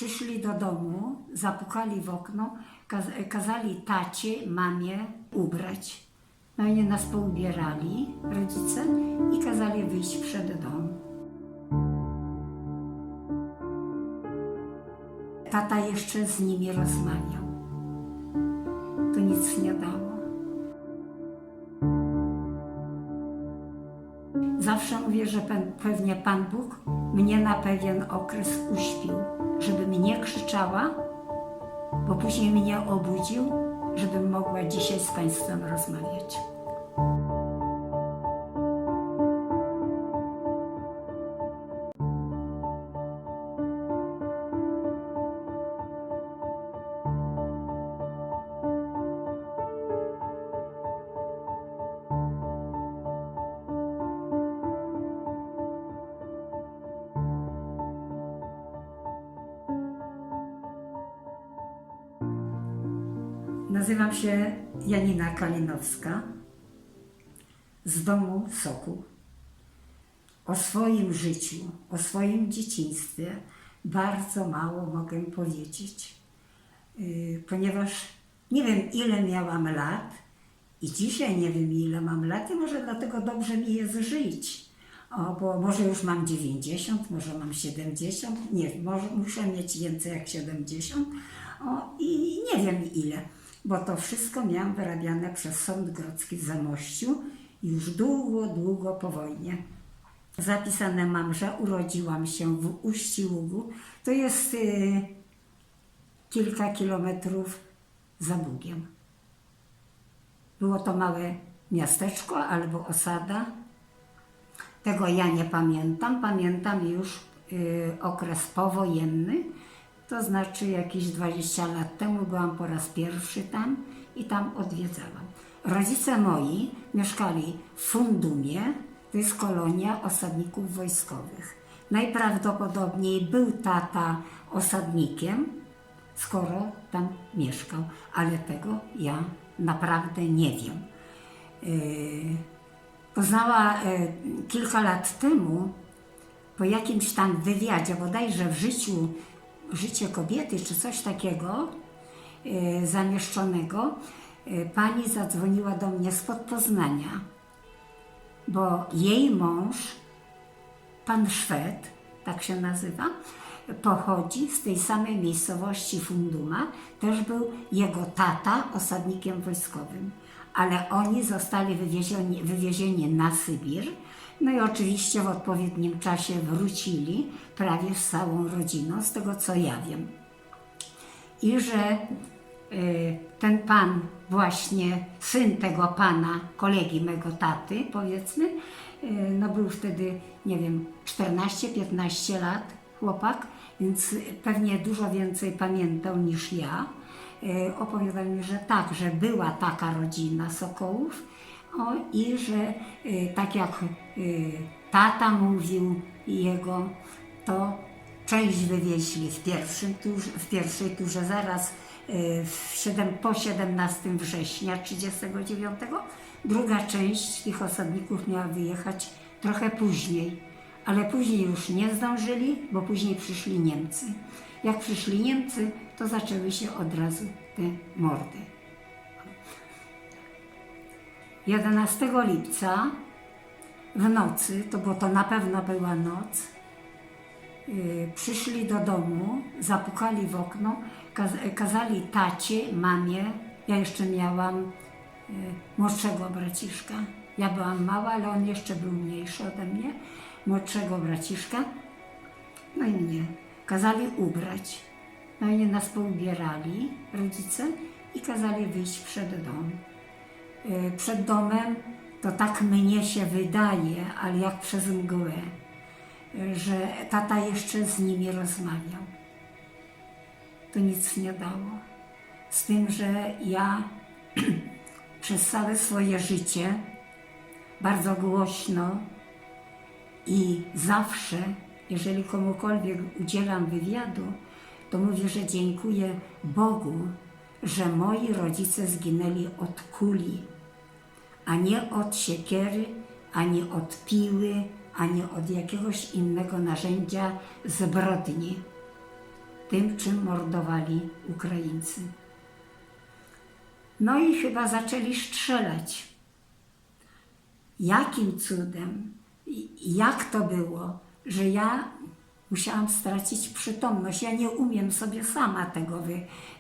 Przyszli do domu, zapukali w okno, kazali tacie, mamie ubrać. No i nas poubierali, rodzice, i kazali wyjść przed dom. Tata jeszcze z nimi rozmawiał. To nic nie dało. Zawsze mówię, że pewnie Pan Bóg mnie na pewien okres uśpił, żebym nie krzyczała, bo później mnie obudził, żebym mogła dzisiaj z Państwem rozmawiać. Nazywam się Janina Kalinowska z domu Sokół. O swoim życiu, o swoim dzieciństwie bardzo mało mogę powiedzieć, ponieważ nie wiem, ile miałam lat i dzisiaj nie wiem, ile mam lat i może dlatego dobrze mi jest żyć. Bo może już mam 90, może mam 70, nie wiem, może muszę mieć więcej jak 70 i nie wiem ile. Bo to wszystko miałam wyrabiane przez Sąd Grodzki w Zamościu już długo, długo po wojnie. Zapisane mam, że urodziłam się w Uści-Ługu. To jest kilka kilometrów za Bugiem. Było to małe miasteczko albo osada. Tego ja nie pamiętam. Pamiętam już okres powojenny. To znaczy jakieś 20 lat temu byłam po raz pierwszy tam i tam odwiedzałam. Rodzice moi mieszkali w Fundumie, to jest kolonia osadników wojskowych. Najprawdopodobniej był tata osadnikiem, skoro tam mieszkał, ale tego ja naprawdę nie wiem. Poznała kilka lat temu, po jakimś tam wywiadzie, bodajże w Życie kobiety, czy coś takiego zamieszczonego, pani zadzwoniła do mnie spod Poznania, bo jej mąż, pan Szwed, tak się nazywa, pochodzi z tej samej miejscowości Funduma, też był jego tata osadnikiem wojskowym, ale oni zostali wywiezieni na Sybir. No i oczywiście w odpowiednim czasie wrócili prawie z całą rodziną, z tego co ja wiem. I że ten pan, właśnie syn tego pana, kolegi mego taty, powiedzmy, no był wtedy, nie wiem, 14-15 lat chłopak, więc pewnie dużo więcej pamiętał niż ja. Opowiadał mi, że tak, że była taka rodzina Sokołów, i że tak jak tata mówił jego, to część wywieźli w pierwszej turze zaraz po 17 września 1939. Druga część tych osadników miała wyjechać trochę później, ale później już nie zdążyli, bo później przyszli Niemcy. Jak przyszli Niemcy, to zaczęły się od razu te mordy. 11 lipca w nocy, bo to na pewno była noc, przyszli do domu, zapukali w okno, kazali tacie, mamie, ja jeszcze miałam młodszego braciszka. Ja byłam mała, ale on jeszcze był mniejszy ode mnie, młodszego braciszka, no i mnie kazali ubrać. No i nas poubierali, rodzice, i kazali wyjść przed dom. Przed domem, to tak mnie się wydaje, ale jak przez mgłę, że tata jeszcze z nimi rozmawiał. To nic nie dało. Z tym, że ja przez całe swoje życie bardzo głośno i zawsze, jeżeli komukolwiek udzielam wywiadu, to mówię, że dziękuję Bogu, że moi rodzice zginęli od kuli, a nie od siekiery, ani od piły, ani od jakiegoś innego narzędzia zbrodni. tym, czym mordowali Ukraińcy. No i chyba zaczęli strzelać. Jakim cudem, jak to było, że ja musiałam stracić przytomność. Ja nie umiem sobie sama tego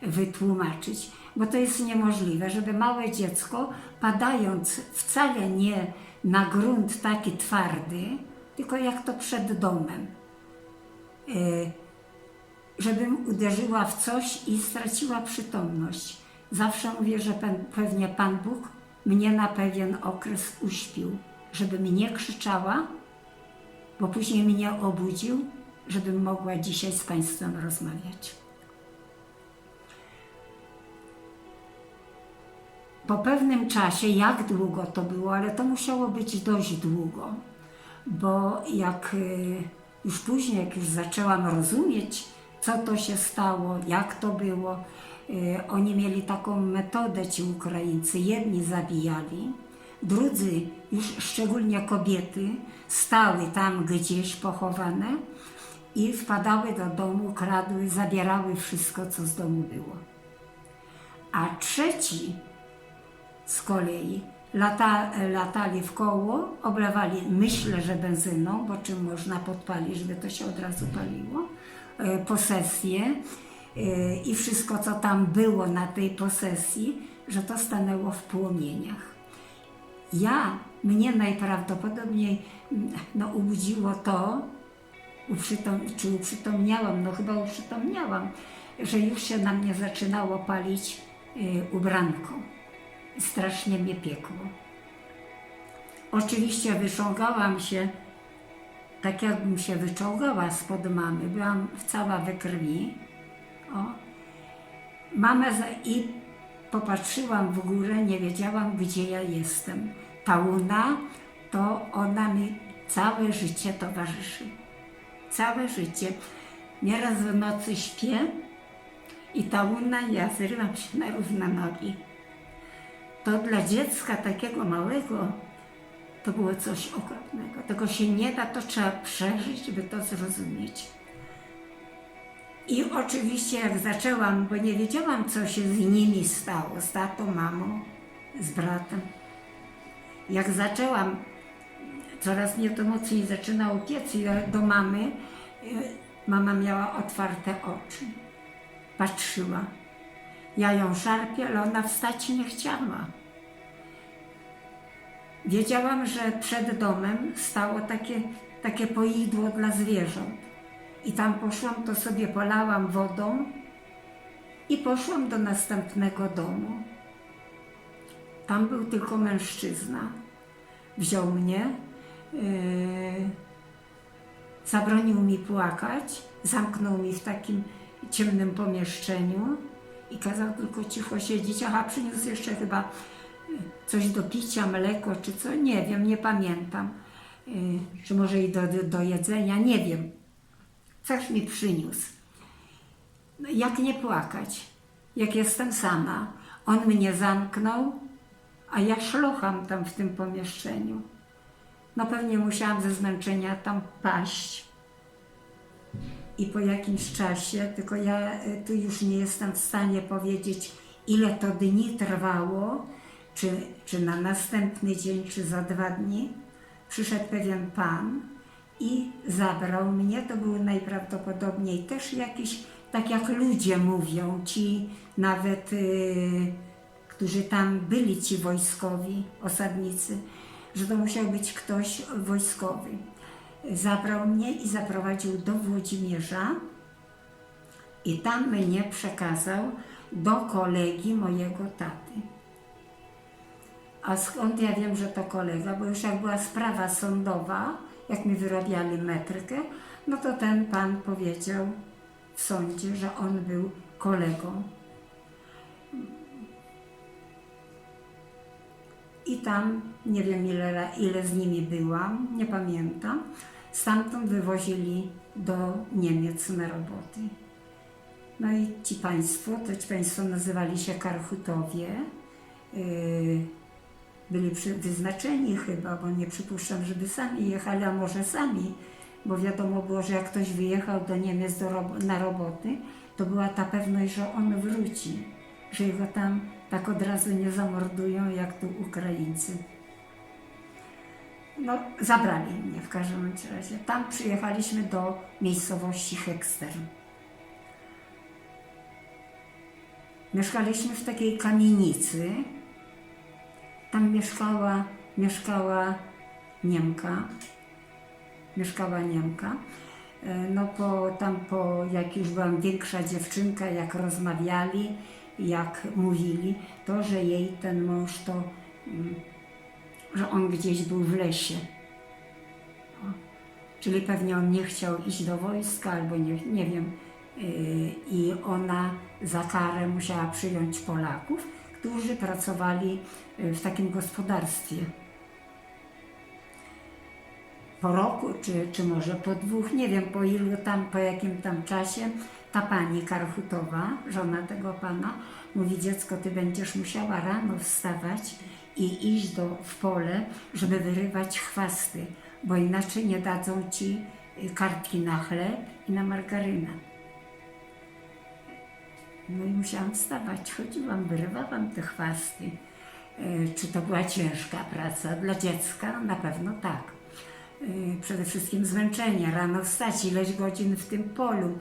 wytłumaczyć, bo to jest niemożliwe, żeby małe dziecko, padając wcale nie na grunt taki twardy, tylko jak to przed domem, żebym uderzyła w coś i straciła przytomność. Zawsze mówię, że pewnie Pan Bóg mnie na pewien okres uśpił, żebym nie krzyczała, bo później mnie obudził, żebym mogła dzisiaj z Państwem rozmawiać. Po pewnym czasie, jak długo to było, ale to musiało być dość długo, bo jak już później, jak już zaczęłam rozumieć, co to się stało, jak to było, oni mieli taką metodę, ci Ukraińcy. Jedni zabijali, drudzy, już szczególnie kobiety, stały tam gdzieś pochowane i wpadały do domu, kradły, zabierały wszystko, co z domu było. A trzeci z kolei latali w koło, oblewali, myślę, że benzyną, bo czym można podpalić, żeby to się od razu paliło, posesję i wszystko, co tam było na tej posesji, że to stanęło w płomieniach. Mnie najprawdopodobniej ubudziło to, uprzytomniałam, chyba uprzytomniałam, że już się na mnie zaczynało palić ubranko. Strasznie mnie piekło. Oczywiście wyczołgałam się, tak jakbym się wyczołgała spod mamy. Byłam cała we krwi. I popatrzyłam w górę, nie wiedziałam, gdzie ja jestem. Ta łuna, to ona mi całe życie towarzyszy. Całe życie. Nieraz w nocy śpię i ta łuna, ja zrywam się na równe nogi. To dla dziecka takiego małego to było coś okropnego. Tego się nie da, to trzeba przeżyć, by to zrozumieć. I oczywiście jak zaczęłam, bo nie wiedziałam, co się z nimi stało, z tatą, mamą, z bratem. Jak zaczęłam, coraz mnie to mocniej zaczynało piec i do mamy, mama miała otwarte oczy. Patrzyła. Ja ją szarpię, ale ona wstać nie chciała. Wiedziałam, że przed domem stało takie poidło dla zwierząt. I tam poszłam, to sobie polałam wodą i poszłam do następnego domu. Tam był tylko mężczyzna. Wziął mnie, zabronił mi płakać, zamknął mi w takim ciemnym pomieszczeniu i kazał tylko cicho siedzieć. Aha, przyniósł jeszcze chyba coś do picia, mleko czy co, nie wiem, nie pamiętam. Czy może i do jedzenia, nie wiem. Coś mi przyniósł. No, jak nie płakać, jak jestem sama. On mnie zamknął, a ja szlocham tam w tym pomieszczeniu. No pewnie musiałam ze zmęczenia tam paść. I po jakimś czasie, tylko ja tu już nie jestem w stanie powiedzieć, ile to dni trwało, czy na następny dzień, czy za 2 dni, przyszedł pewien pan i zabrał mnie. To był najprawdopodobniej też jakiś, tak jak ludzie mówią, ci nawet, którzy tam byli, ci wojskowi, osadnicy, że to musiał być ktoś wojskowy. Zabrał mnie i zaprowadził do Włodzimierza i tam mnie przekazał do kolegi mojego taty. A skąd ja wiem, że to kolega? Bo już jak była sprawa sądowa, jak mi wyrabiali metrykę, no to ten pan powiedział w sądzie, że on był kolegą. I tam, nie wiem ile z nimi byłam, nie pamiętam, stamtąd wywozili do Niemiec na roboty. No i ci państwo nazywali się Karchutowie, byli wyznaczeni chyba, bo nie przypuszczam, żeby sami jechali, a może sami, bo wiadomo było, że jak ktoś wyjechał do Niemiec na roboty, to była ta pewność, że on wróci, że jego tam tak od razu nie zamordują, jak tu Ukraińcy. No, zabrali mnie w każdym razie. Tam przyjechaliśmy do miejscowości Hekster. Mieszkaliśmy w takiej kamienicy. Tam mieszkała Niemka. No jak już byłam większa dziewczynka, jak rozmawiali, jak mówili, to, że jej ten mąż to, że on gdzieś był w lesie. Czyli pewnie on nie chciał iść do wojska, albo nie wiem. I ona za karę musiała przyjąć Polaków, którzy pracowali w takim gospodarstwie. Po roku, czy może po 2, nie wiem po ilu tam, po jakim tam czasie, ta pani Karchutowa, żona tego pana, mówi: dziecko, ty będziesz musiała rano wstawać i iść w pole, żeby wyrywać chwasty, bo inaczej nie dadzą ci kartki na chleb i na margarynę. No i musiałam wstawać, chodziłam, wyrywałam te chwasty. Czy to była ciężka praca dla dziecka? Na pewno tak. Przede wszystkim zmęczenie, rano wstać, ileś godzin w tym polu.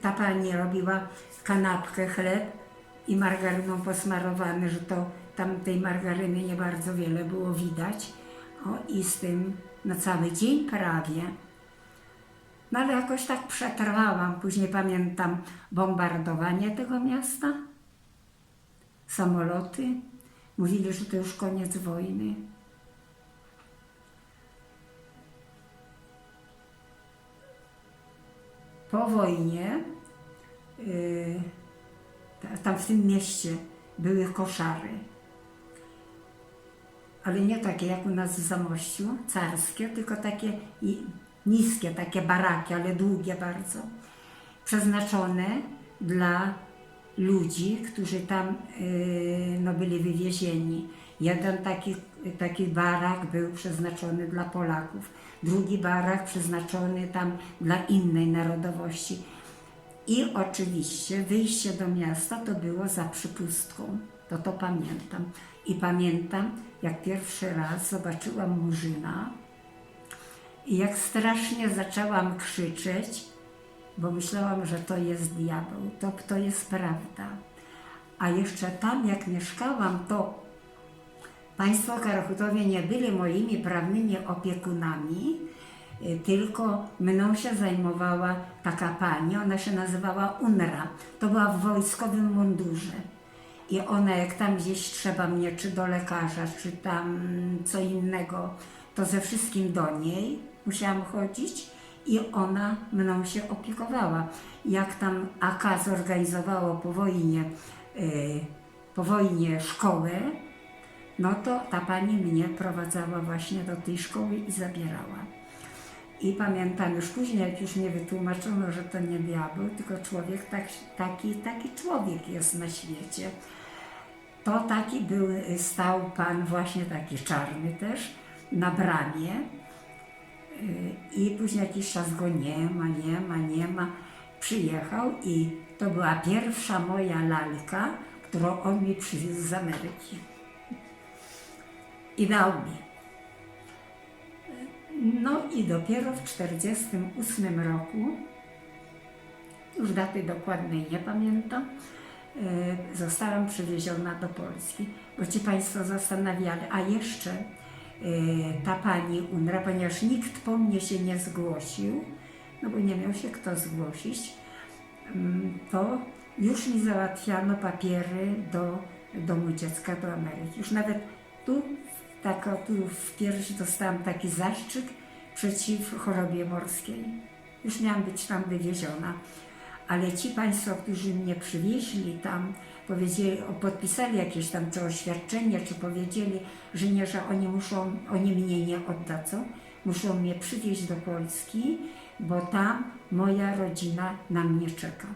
Ta pani robiła kanapkę, chleb i margaryną posmarowany, że to tam tej margaryny nie bardzo wiele było widać. I z tym na cały dzień prawie. No ale jakoś tak przetrwałam. Później pamiętam bombardowanie tego miasta, samoloty. Mówili, że to już koniec wojny. Po wojnie tam w tym mieście były koszary. Ale nie takie jak u nas w Zamościu, carskie, tylko takie niskie, takie baraki, ale długie bardzo. Przeznaczone dla ludzi, którzy tam byli wywiezieni. Jeden taki barak był przeznaczony dla Polaków, drugi barak przeznaczony tam dla innej narodowości. I oczywiście wyjście do miasta to było za przypustką, to pamiętam. I pamiętam, jak pierwszy raz zobaczyłam Murzyna i jak strasznie zaczęłam krzyczeć, bo myślałam, że to jest diabeł, to jest prawda. A jeszcze tam, jak mieszkałam, to państwo Karchutowie nie byli moimi prawnymi opiekunami, tylko mną się zajmowała taka pani, ona się nazywała Unra, to była w wojskowym mundurze. I ona, jak tam gdzieś trzeba mnie, czy do lekarza, czy tam co innego, to ze wszystkim do niej musiałam chodzić i ona mną się opiekowała. Jak tam AK zorganizowało po wojnie szkołę, no to ta pani mnie prowadzała właśnie do tej szkoły i zabierała. I pamiętam już później, jak już mnie wytłumaczono, że to nie diabeł, tylko człowiek, taki człowiek jest na świecie. To stał pan właśnie taki czarny też, na bramie. I później jakiś czas go nie ma. Przyjechał i to była pierwsza moja lalka, którą on mi przywiózł z Ameryki. I dał mi. No i dopiero w 1948 roku, już daty dokładnej nie pamiętam, zostałam przywieziona do Polski, bo ci państwo zastanawiali, a jeszcze ta pani Unra, ponieważ nikt po mnie się nie zgłosił, no bo nie miał się kto zgłosić, to już mi załatwiano papiery do domu dziecka, do Ameryki. Już nawet tu w piersi dostałam taki zastrzyk przeciw chorobie morskiej. Już miałam być tam wywieziona. Ale ci państwo, którzy mnie przywieźli tam, podpisali jakieś tam czy oświadczenie, czy powiedzieli, że nie, że oni mnie nie oddadzą, muszą mnie przywieźć do Polski, bo tam moja rodzina na mnie czeka.